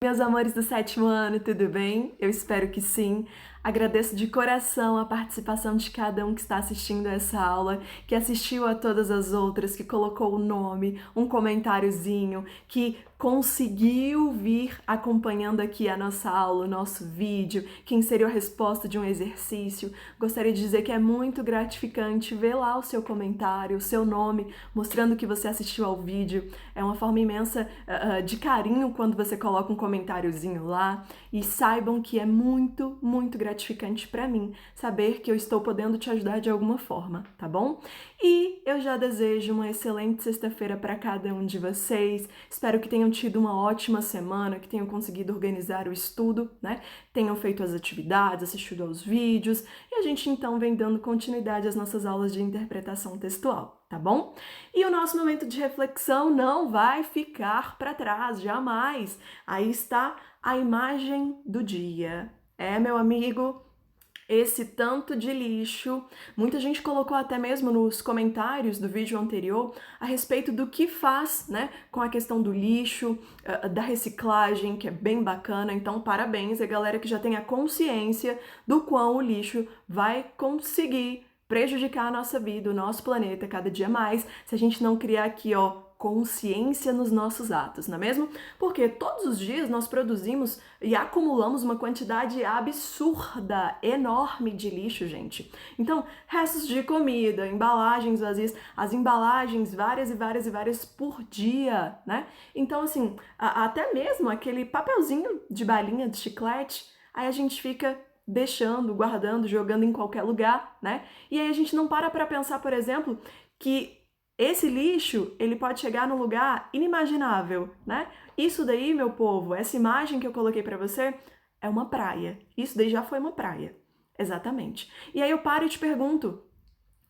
Meus amores do sétimo ano, tudo bem? Eu espero que sim. Agradeço de coração a participação de cada um que está assistindo essa aula, que assistiu a todas as outras, que colocou o nome, um comentáriozinho, que conseguiu vir acompanhando aqui a nossa aula, o nosso vídeo, que inseriu a resposta de um exercício. Gostaria de dizer que é muito gratificante ver lá o seu comentário, o seu nome, mostrando que você assistiu ao vídeo. É uma forma imensa de carinho quando você coloca um comentáriozinho lá, e saibam que é muito, muito gratificante para mim saber que eu estou podendo te ajudar de alguma forma, tá bom? E eu já desejo uma excelente sexta-feira para cada um de vocês. Espero que tenham tido uma ótima semana, que tenham conseguido organizar o estudo, né? Tenham feito as atividades, assistido aos vídeos, e a gente então vem dando continuidade às nossas aulas de interpretação textual, tá bom? E o nosso momento de reflexão não vai ficar para trás, jamais. Aí está a imagem do dia. Meu amigo, esse tanto de lixo. Muita gente colocou até mesmo nos comentários do vídeo anterior a respeito do que faz, né, com a questão do lixo, da reciclagem, que é bem bacana. Então, parabéns a galera que já tem a consciência do quão o lixo vai conseguir prejudicar a nossa vida, o nosso planeta cada dia mais, se a gente não criar aqui, consciência nos nossos atos, não é mesmo? Porque todos os dias nós produzimos e acumulamos uma quantidade absurda, enorme de lixo, gente. Então, restos de comida, embalagens vazias, as embalagens várias e várias e várias por dia, né? Então, assim, até mesmo aquele papelzinho de balinha de chiclete, aí a gente fica deixando, guardando, jogando em qualquer lugar, né? E aí a gente não para pensar, por exemplo, que esse lixo, ele pode chegar num lugar inimaginável, né? Isso daí, meu povo, essa imagem que eu coloquei para você, é uma praia. Isso daí já foi uma praia. Exatamente. E aí eu paro e te pergunto,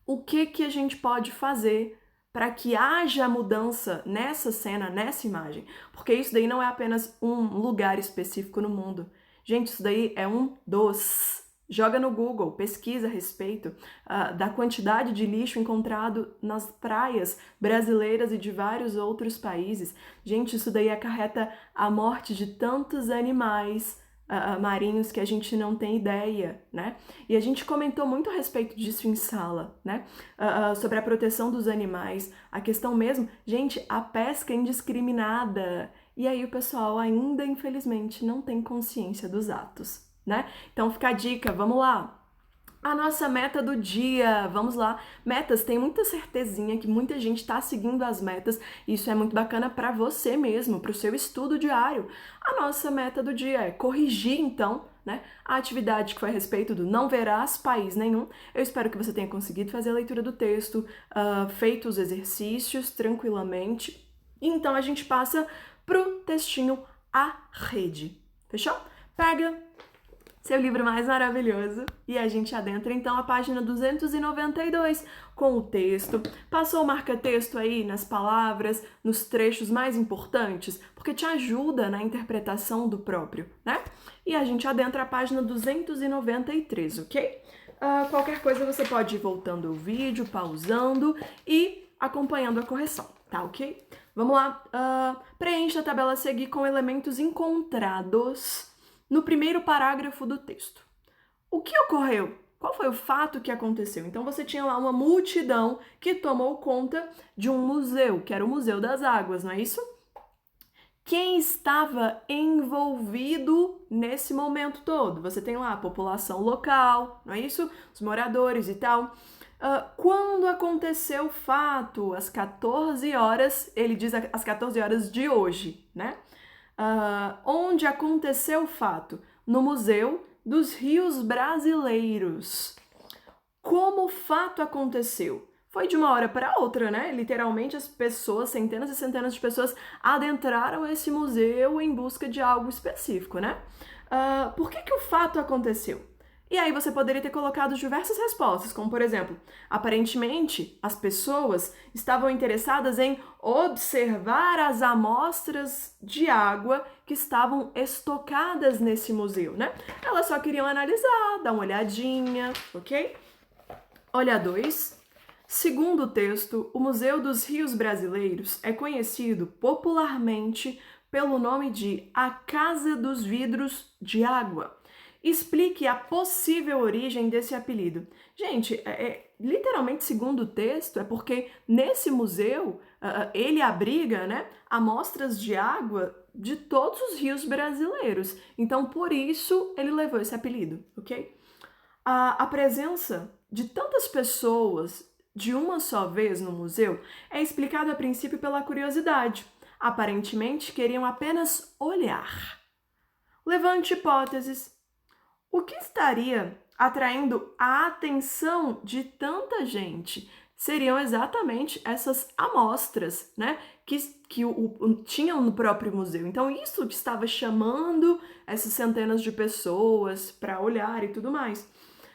o que a gente pode fazer para que haja mudança nessa cena, nessa imagem? Porque isso daí não é apenas um lugar específico no mundo. Gente, isso daí é um dos. Joga no Google, pesquisa a respeito da quantidade de lixo encontrado nas praias brasileiras e de vários outros países. Gente, isso daí acarreta a morte de tantos animais marinhos que a gente não tem ideia, né? E a gente comentou muito a respeito disso em sala, né? Sobre a proteção dos animais, a questão mesmo, gente, a pesca indiscriminada. E aí o pessoal ainda, infelizmente, não tem consciência dos atos, né? Então fica a dica, vamos lá! A nossa meta do dia, vamos lá. Metas, tem muita certezinha que muita gente está seguindo as metas. Isso é muito bacana para você mesmo, para o seu estudo diário. A nossa meta do dia é corrigir, então, né, a atividade que foi a respeito do não verás país nenhum. Eu espero que você tenha conseguido fazer a leitura do texto, feito os exercícios tranquilamente. Então a gente passa pro textinho A Rede. Fechou? Pega seu livro mais maravilhoso e a gente adentra então a página 292 com o texto. Passou o marca-texto aí nas palavras, nos trechos mais importantes, porque te ajuda na interpretação do próprio, né? E a gente adentra a página 293, ok? Qualquer coisa você pode ir voltando o vídeo, pausando e acompanhando a correção, tá ok? Vamos lá. Preencha a tabela a seguir com elementos encontrados no primeiro parágrafo do texto. O que ocorreu? Qual foi o fato que aconteceu? Então você tinha lá uma multidão que tomou conta de um museu, que era o Museu das Águas, não é isso? Quem estava envolvido nesse momento todo? Você tem lá a população local, não é isso? Os moradores e tal. Quando aconteceu o fato? Às 14 horas, ele diz às 14 horas de hoje, né? Onde aconteceu o fato? No Museu dos Rios Brasileiros. Como o fato aconteceu? Foi de uma hora para outra, né? Literalmente as pessoas, centenas e centenas de pessoas adentraram esse museu em busca de algo específico, né? Por que o fato aconteceu? E aí você poderia ter colocado diversas respostas, como por exemplo, aparentemente as pessoas estavam interessadas em observar as amostras de água que estavam estocadas nesse museu, né? Elas só queriam analisar, dar uma olhadinha, ok? Olha 2. Segundo o texto, o Museu dos Rios Brasileiros é conhecido popularmente pelo nome de A Casa dos Vidros de Água. Explique a possível origem desse apelido. Gente, literalmente, segundo o texto, é porque nesse museu ele abriga, né, amostras de água de todos os rios brasileiros. Então, por isso, ele levou esse apelido, ok? A presença de tantas pessoas de uma só vez no museu é explicado a princípio pela curiosidade. Aparentemente, queriam apenas olhar. Levante hipóteses. O que estaria atraindo a atenção de tanta gente? Seriam exatamente essas amostras, né, que tinham no próprio museu. Então, isso que estava chamando essas centenas de pessoas para olhar e tudo mais.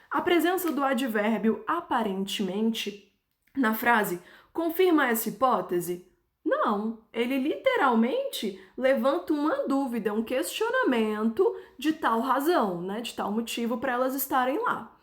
A presença do advérbio aparentemente na frase confirma essa hipótese? Não, ele literalmente levanta uma dúvida, um questionamento de tal razão, né, de tal motivo para elas estarem lá.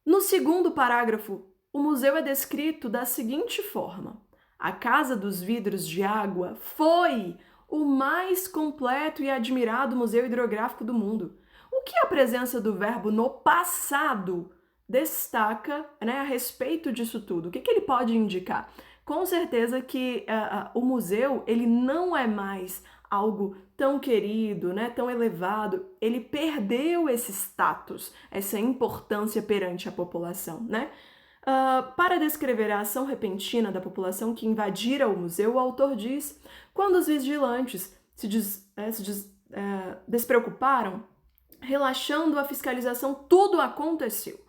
No segundo parágrafo, o museu é descrito da seguinte forma: a Casa dos Vidros de Água foi o mais completo e admirado museu hidrográfico do mundo. O que a presença do verbo no passado destaca, né, a respeito disso tudo? O que ele pode indicar? Com certeza que o museu ele não é mais algo tão querido, né, tão elevado. Ele perdeu esse status, essa importância perante a população, né? Para descrever a ação repentina da população que invadira o museu, o autor diz: quando os vigilantes se despreocuparam, relaxando a fiscalização, tudo aconteceu.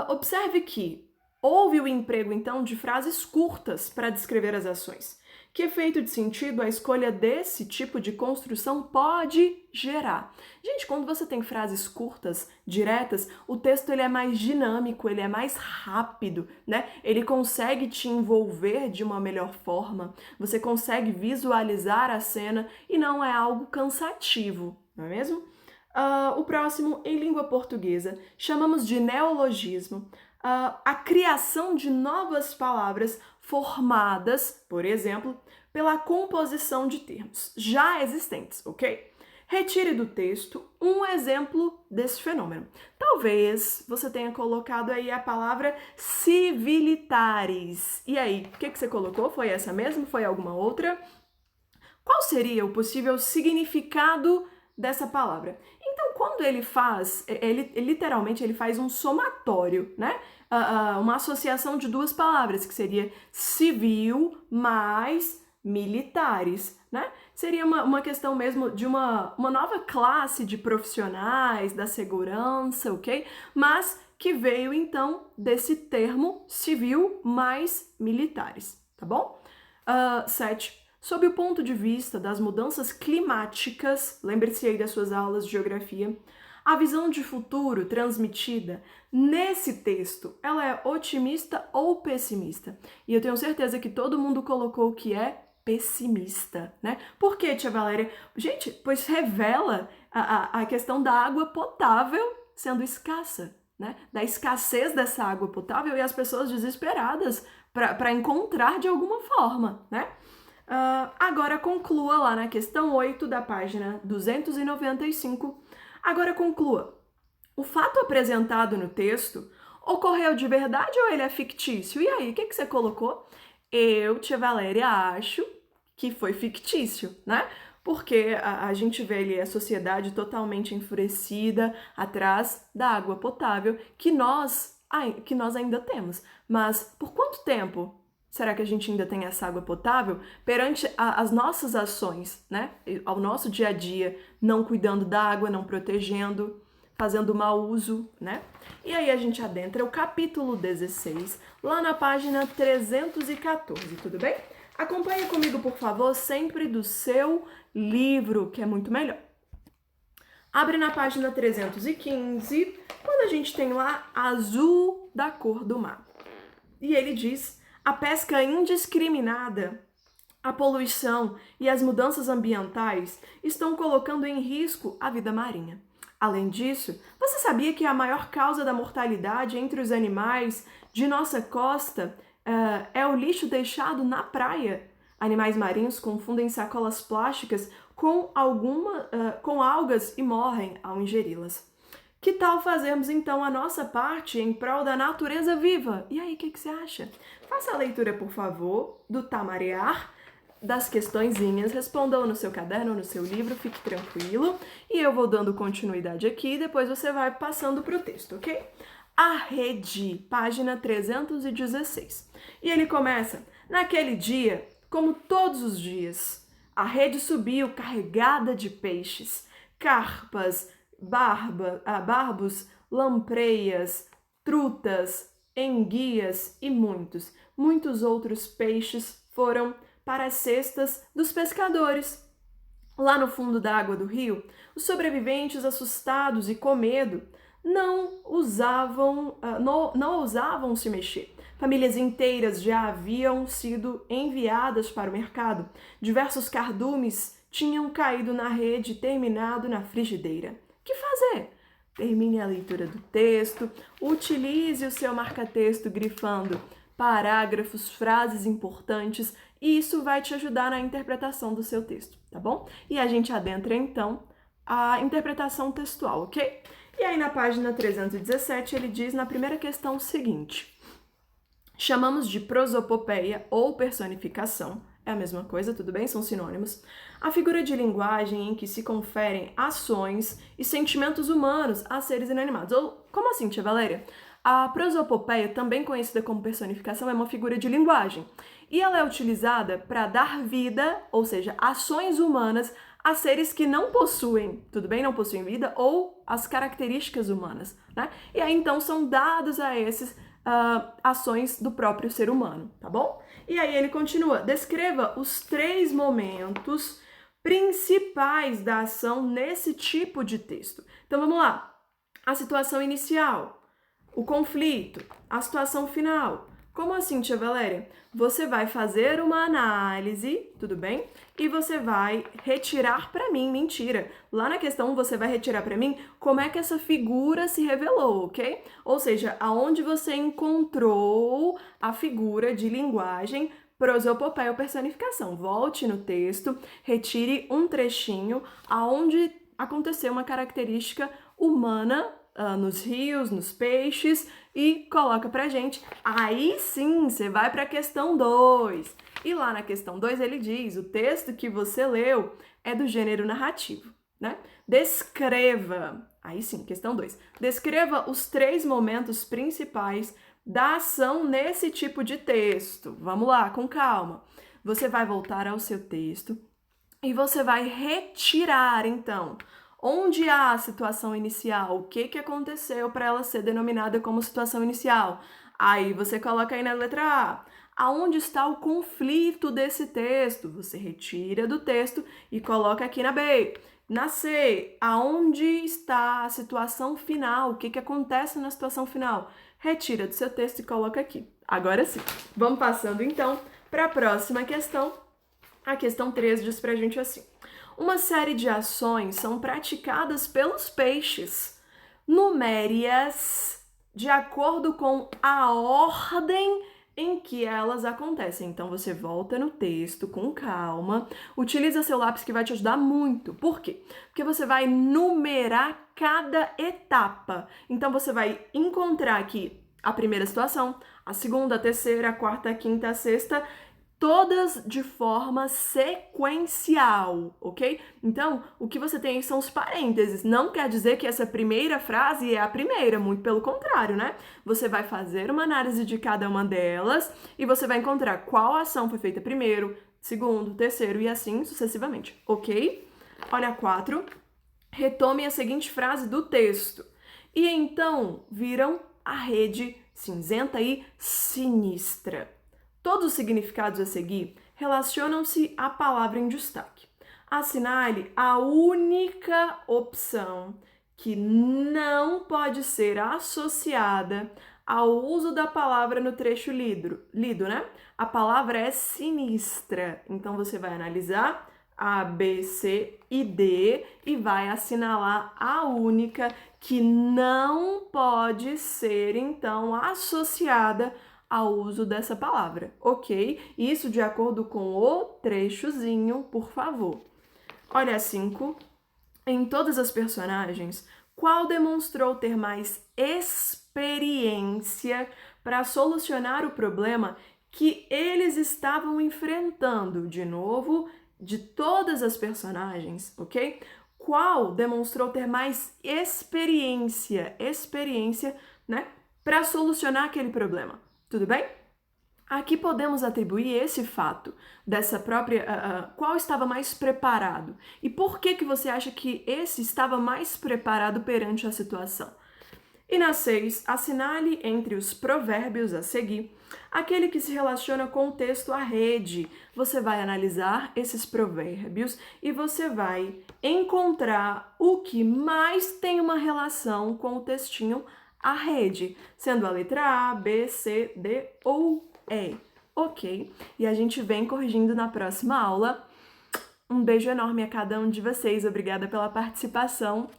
Observe que houve o emprego, então, de frases curtas para descrever as ações. Que efeito de sentido a escolha desse tipo de construção pode gerar? Gente, quando você tem frases curtas, diretas, o texto ele é mais dinâmico, ele é mais rápido, né? Ele consegue te envolver de uma melhor forma, você consegue visualizar a cena e não é algo cansativo, não é mesmo? O próximo, em língua portuguesa, chamamos de neologismo. A criação de novas palavras formadas, por exemplo, pela composição de termos já existentes, ok? Retire do texto um exemplo desse fenômeno. Talvez você tenha colocado aí a palavra civilitares. E aí, o que você colocou? Foi essa mesmo? Foi alguma outra? Qual seria o possível significado dessa palavra? Então, quando ele faz, literalmente ele faz um somatório, né? Uma associação de duas palavras, que seria civil mais militares, né? Seria uma questão mesmo de uma nova classe de profissionais da segurança, ok? Mas que veio, então, desse termo civil mais militares, tá bom? 7. Sob o ponto de vista das mudanças climáticas, lembre-se aí das suas aulas de geografia, a visão de futuro transmitida nesse texto, ela é otimista ou pessimista? E eu tenho certeza que todo mundo colocou que é pessimista, né? Por quê, tia Valéria? Gente, pois revela a questão da água potável sendo escassa, né? Da escassez dessa água potável e as pessoas desesperadas para encontrar de alguma forma, né? Agora conclua lá na questão 8 da página 295. Agora conclua. O fato apresentado no texto ocorreu de verdade ou ele é fictício? E aí, o que você colocou? Eu, tia Valéria, acho que foi fictício, né? Porque a gente vê ali a sociedade totalmente enfurecida atrás da água potável que nós ainda temos. Mas por quanto tempo será que a gente ainda tem essa água potável perante as nossas ações, né? Ao nosso dia a dia, não cuidando da água, não protegendo, fazendo mau uso, né? E aí a gente adentra o capítulo 16, lá na página 314, tudo bem? Acompanhe comigo, por favor, sempre do seu livro, que é muito melhor. Abre na página 315, quando a gente tem lá azul da cor do mar. E ele diz: a pesca indiscriminada, a poluição e as mudanças ambientais estão colocando em risco a vida marinha. Além disso, você sabia que a maior causa da mortalidade entre os animais de nossa costa é o lixo deixado na praia? Animais marinhos confundem sacolas plásticas com algas e morrem ao ingeri-las. Que tal fazermos então a nossa parte em prol da natureza viva? E aí, o que você acha? Faça a leitura, por favor, do tamarear, das questõezinhas, respondam no seu caderno, no seu livro, fique tranquilo. E eu vou dando continuidade aqui, depois você vai passando para o texto, ok? A rede, página 316. E ele começa: naquele dia, como todos os dias, a rede subiu carregada de peixes, carpas, barbos, lampreias, trutas, enguias e muitos outros peixes foram para as cestas dos pescadores. Lá no fundo da água do rio, os sobreviventes, assustados e com medo, não ousavam se mexer. Famílias inteiras já haviam sido enviadas para o mercado. Diversos cardumes tinham caído na rede e terminado na frigideira. Que fazer? Termine a leitura do texto, utilize o seu marca-texto grifando parágrafos, frases importantes, e isso vai te ajudar na interpretação do seu texto, tá bom? E a gente adentra então a interpretação textual, ok? E aí na página 317 ele diz na primeira questão o seguinte: chamamos de prosopopeia ou personificação, é a mesma coisa, tudo bem? São sinônimos. A figura de linguagem em que se conferem ações e sentimentos humanos a seres inanimados. Ou, como assim, tia Valéria? A prosopopeia, também conhecida como personificação, é uma figura de linguagem. E ela é utilizada para dar vida, ou seja, ações humanas, a seres que não possuem, tudo bem? Não possuem vida, ou as características humanas, né? E aí, então, são dados a esses ações do próprio ser humano, tá bom? E aí ele continua: descreva os 3 momentos principais da ação nesse tipo de texto. Então vamos lá. A situação inicial, o conflito, a situação final. Como assim, tia Valéria? Você vai fazer uma análise, tudo bem? E você vai retirar para mim, mentira. Lá na questão você vai retirar para mim como é que essa figura se revelou, ok? Ou seja, aonde você encontrou a figura de linguagem prosopopeia ou personificação. Volte no texto, retire um trechinho aonde aconteceu uma característica humana nos rios, nos peixes, e coloca pra gente. Aí sim, você vai pra questão 2. E lá na questão 2 ele diz: o texto que você leu é do gênero narrativo, né? Descreva, aí sim, questão 2. Descreva os 3 momentos principais da ação nesse tipo de texto. Vamos lá, com calma. Você vai voltar ao seu texto e você vai retirar, então, onde há a situação inicial, o que aconteceu para ela ser denominada como situação inicial. Aí você coloca aí na letra A. Aonde está o conflito desse texto? Você retira do texto e coloca aqui na B. Na C, aonde está a situação final? O que acontece na situação final? Retira do seu texto e coloca aqui. Agora sim, vamos passando então para a próxima questão. A questão 3 diz pra gente assim: uma série de ações são praticadas pelos peixes, numérias, de acordo com a ordem em que elas acontecem. Então, você volta no texto com calma, utiliza seu lápis que vai te ajudar muito. Por quê? Porque você vai numerar cada etapa. Então, você vai encontrar aqui a primeira situação, a segunda, a terceira, a quarta, a quinta, a sexta, todas de forma sequencial, ok? Então, o que você tem aí são os parênteses. Não quer dizer que essa primeira frase é a primeira, muito pelo contrário, né? Você vai fazer uma análise de cada uma delas e você vai encontrar qual ação foi feita primeiro, segundo, terceiro e assim sucessivamente, ok? Olha a 4. Retome a seguinte frase do texto. E então viram a rede cinzenta e sinistra. Todos os significados a seguir relacionam-se à palavra em destaque. Assinale a única opção que não pode ser associada ao uso da palavra no trecho lido, né? A palavra é sinistra. Então, você vai analisar A, B, C e D e vai assinalar a única que não pode ser, então, associada ao uso dessa palavra, ok? Isso de acordo com o trechozinho, por favor. Olha a 5. Em todas as personagens, qual demonstrou ter mais experiência para solucionar o problema que eles estavam enfrentando? De novo, de todas as personagens, ok? Qual demonstrou ter mais experiência, né, para solucionar aquele problema? Tudo bem? Aqui podemos atribuir esse fato dessa própria... qual estava mais preparado? E por que você acha que esse estava mais preparado perante a situação? E na 6, assinale entre os provérbios a seguir aquele que se relaciona com o texto à rede. Você vai analisar esses provérbios e você vai encontrar o que mais tem uma relação com o textinho à rede, sendo a letra A, B, C, D ou E. Ok? E a gente vem corrigindo na próxima aula. Um beijo enorme a cada um de vocês. Obrigada pela participação